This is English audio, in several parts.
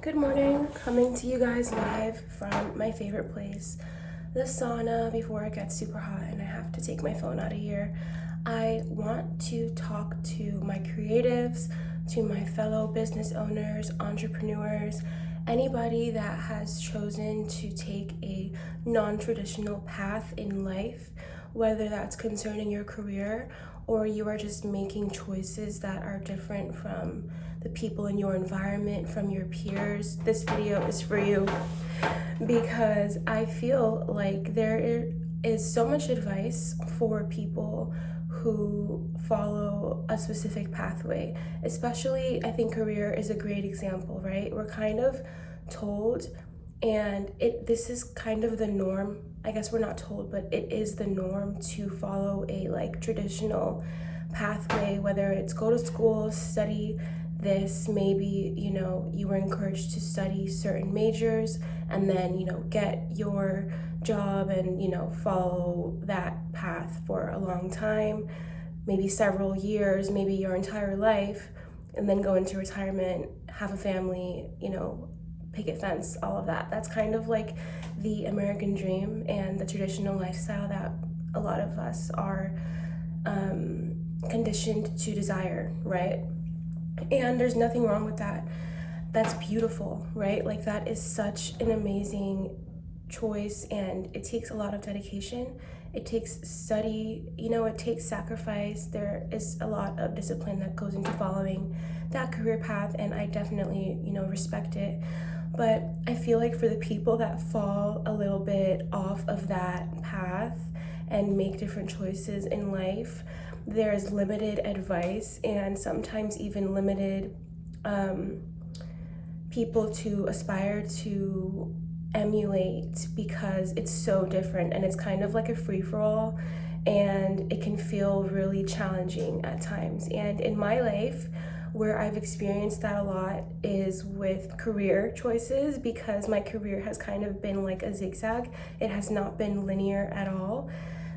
Good morning, coming to you guys live from my favorite place, the sauna, before it gets super hot and I have to take my phone out of here. I want to talk to my creatives, to my fellow business owners, entrepreneurs, anybody that has chosen to take a non-traditional path in life, whether that's concerning your career or you are just making choices that are different from the people in your environment, from your peers. This video is for you because I feel like there is so much advice for people who follow a specific pathway. Especially, I think career is a great example, right? We're kind of told, and this is kind of the norm. I guess we're not told, but it is the norm to follow a traditional pathway, whether it's go to school, study this, maybe you were encouraged to study certain majors and then get your job and follow that path for a long time, maybe several years, maybe your entire life, and then go into retirement, have a family, picket fence, all of that. That's kind of like the American dream and the traditional lifestyle that a lot of us are conditioned to desire, right? And there's nothing wrong with that. That's beautiful, right? Like, that is such an amazing choice, and it takes a lot of dedication. It takes study, it takes sacrifice. There is a lot of discipline that goes into following that career path, and I definitely, respect it. But I feel like for the people that fall a little bit off of that path and make different choices in life, there's limited advice and sometimes even limited people to aspire to emulate, because it's so different and it's kind of like a free-for-all, and it can feel really challenging at times. And in my life, where I've experienced that a lot is with career choices, because my career has kind of been like a zigzag. It has not been linear at all.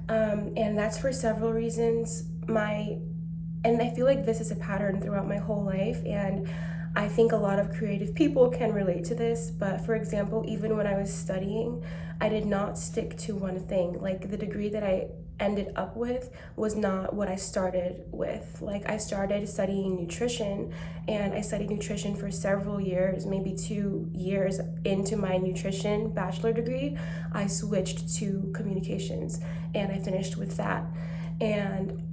And that's for several reasons. And I feel like this is a pattern throughout my whole life, and I think a lot of creative people can relate to this. But for example, even when I was studying, I did not stick to one thing. Like, the degree that I ended up with was not what I started with. Like, I started studying nutrition, and I studied nutrition for several years, maybe 2 years into my nutrition bachelor degree. I switched to communications and I finished with that. And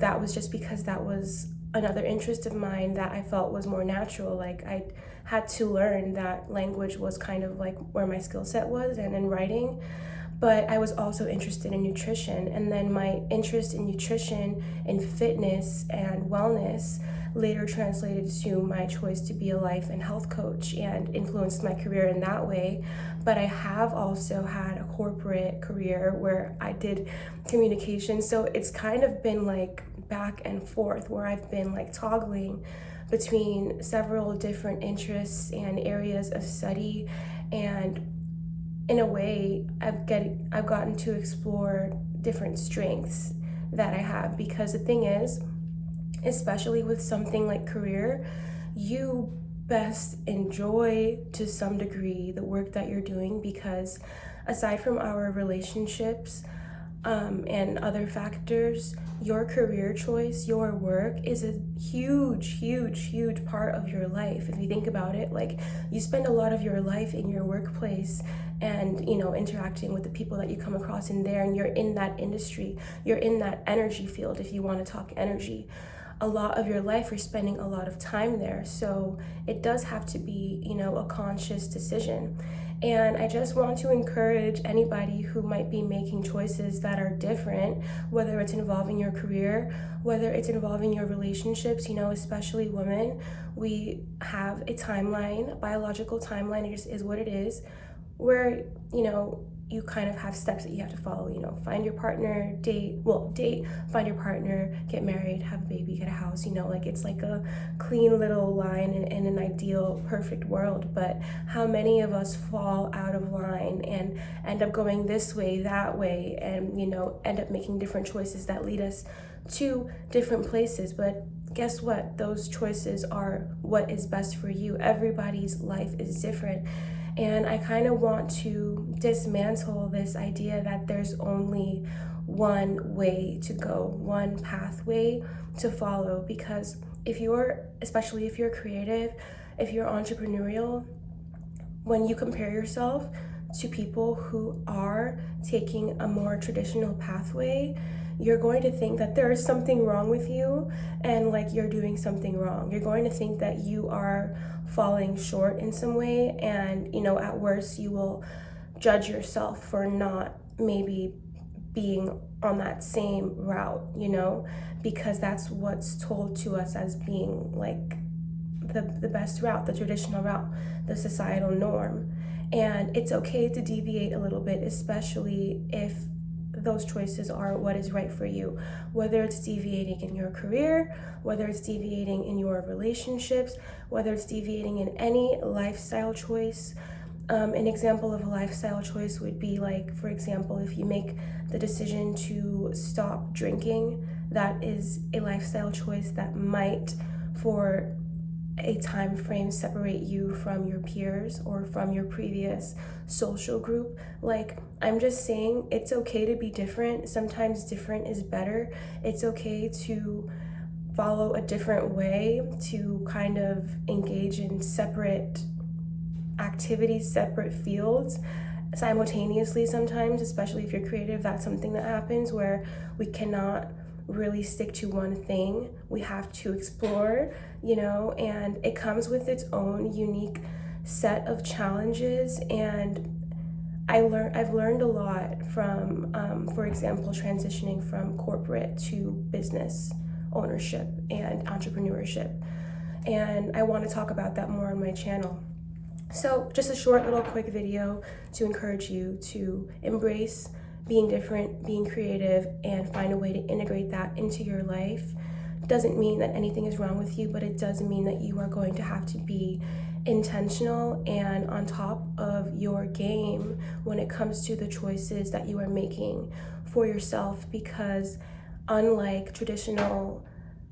that was just because that was another interest of mine that I felt was more natural. Like, I had to learn that language was kind of like where my skill set was, and in writing. But I was also interested in nutrition, and then my interest in nutrition and fitness and wellness later translated to my choice to be a life and health coach, and influenced my career in that way. But I have also had a corporate career where I did communication, so it's kind of been like back and forth, where I've been like toggling between several different interests and areas of study. And in a way, I've gotten to explore different strengths that I have, because the thing is, especially with something like career, you best enjoy to some degree the work that you're doing, because aside from our relationships and other factors, your career choice, your work is a huge part of your life. If you think about it, like, you spend a lot of your life in your workplace and interacting with the people that you come across in there, and you're in that industry, you're in that energy field. If you want to talk energy, a lot of your life you're spending a lot of time there, so it does have to be a conscious decision. And I just want to encourage anybody who might be making choices that are different, whether it's involving your career, whether it's involving your relationships. Especially women, we have a timeline, a biological timeline. It just is what it is, where you kind of have steps that you have to follow. Find your partner, date, find your partner, get married, have a baby, get a house. Like, it's like a clean little line in an ideal, perfect world. But how many of us fall out of line and end up going this way, that way, and end up making different choices that lead us to different places? But guess what? Those choices are what is best for you. Everybody's life is different. And I kind of want to dismantle this idea that there's only one way to go, one pathway to follow. Because especially if you're creative, if you're entrepreneurial, when you compare yourself to people who are taking a more traditional pathway, you're going to think that there is something wrong with you and like you're doing something wrong. You're going to think that you are falling short in some way, and at worst you will judge yourself for not maybe being on that same route, because that's what's told to us as being like the best route, the traditional route, the societal norm. And it's okay to deviate a little bit, especially if those choices are what is right for you, whether it's deviating in your career, whether it's deviating in your relationships, whether it's deviating in any lifestyle choice. An example of a lifestyle choice would be like, for example, if you make the decision to stop drinking, that is a lifestyle choice that might, for a time frame, separate you from your peers or from your previous social group. Like, I'm just saying, it's okay to be different. Sometimes different is better. It's okay to follow a different way, to kind of engage in separate activities, separate fields simultaneously sometimes, especially if you're creative. That's something that happens where we cannot really stick to one thing. We have to explore, and it comes with its own unique set of challenges. And I've learned a lot from, for example, transitioning from corporate to business ownership and entrepreneurship. And I want to talk about that more on my channel. So just a short little quick video to encourage you to embrace being different, being creative, and find a way to integrate that into your life. Doesn't mean that anything is wrong with you, but it does mean that you are going to have to be intentional and on top of your game when it comes to the choices that you are making for yourself, because unlike traditional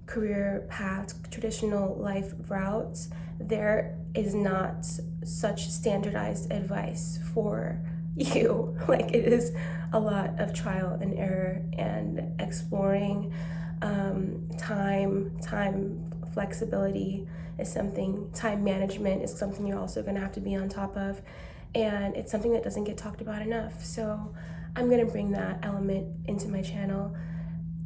career paths, traditional life routes, there is not such standardized advice for you. Like, it is a lot of trial and error and exploring. Time flexibility is something, time management is something you're also going to have to be on top of, and it's something that doesn't get talked about enough. So I'm going to bring that element into my channel.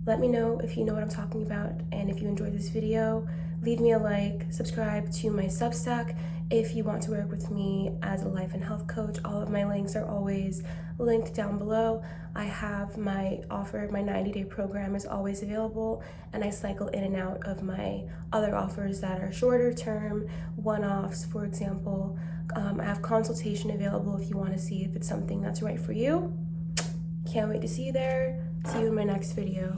Let me know if you know what I'm talking about, and if you enjoyed this video, leave me a like, subscribe to my Substack if you want to work with me as a life and health coach. All of my links are always linked down below. I have my offer, my 90-day program is always available, and I cycle in and out of my other offers that are shorter term, one-offs, for example. I have consultation available if you want to see if it's something that's right for you. Can't wait to see you there. See you in my next video.